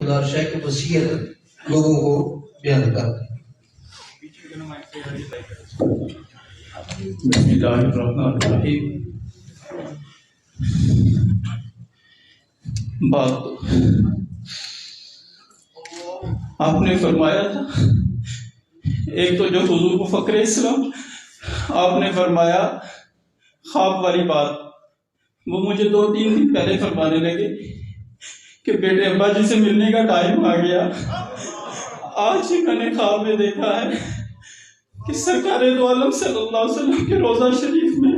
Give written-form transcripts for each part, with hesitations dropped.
اللہ شاہ کی وصیت لوگوں کو بیان کرتے ہیں۔ بسم اللہ الرحمن الرحیم۔ بات آپ نے فرمایا تھا، ایک تو جو حضور فخر اسلام آپ نے فرمایا خواب والی بات، وہ مجھے 2-3 دن پہلے فرمانے لگے کہ بیٹے ابا جی سے ملنے کا ٹائم آ گیا۔ آج ہی میں نے خواب میں دیکھا ہے کہ سرکار دو عالم صلی اللہ علیہ وسلم کے روضہ شریف میں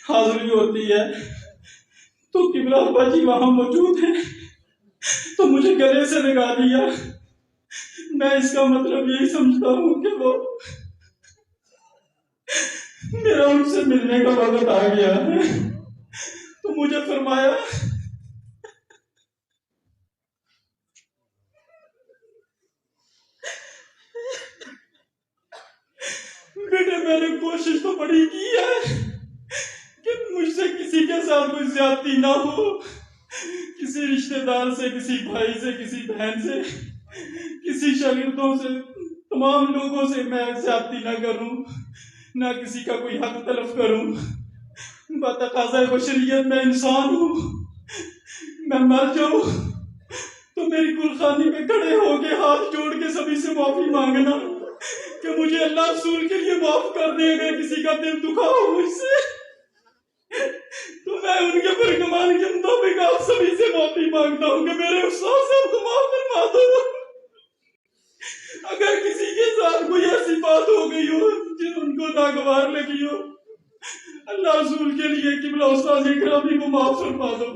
حاضری ہوتی ہے، تو قبلہ ابا جی وہاں موجود ہیں، تو مجھے گلے سے لگا دیا۔ میں اس کا مطلب یہی سمجھتا ہوں کہ وہ میرا ان سے ملنے کا وقت آ گیا ہے۔ تو مجھے فرمایا بیٹے میں نے کوشش تو بڑی کی ہے کہ مجھ سے کسی کے ساتھ کوئی زیادتی نہ ہو، کسی رشتہ دار سے، کسی بھائی سے، کسی بہن سے، کسی شاگردوں سے، تمام لوگوں سے میں زیادتی نہ کروں، نہ کسی کا کوئی حق تلف کروں۔ بتقاضۂ بشریت میں انسان ہوں، میں مر جاؤں تو میری گلخانی میں کھڑے ہو کے ہاتھ جوڑ کے سبھی سے معافی مانگنا کہ مجھے اللہ رسول کے لیے معاف کر دے گا، کسی کا دل دکھا ہو مجھ سے تو میں ان کے فرمان کے مطابق آپ سبھی سے معافی مانگتا ہوں کہ میرے استاد صاحب کو معاف فرما دو۔ اگر کسی کے ساتھ کوئی ایسی بات ہو گئی ہو جو ان کو ناگوار لگی ہو، اللہ رسول کے لیے قبلہ استاد اکرامی کو معاف فرما دو۔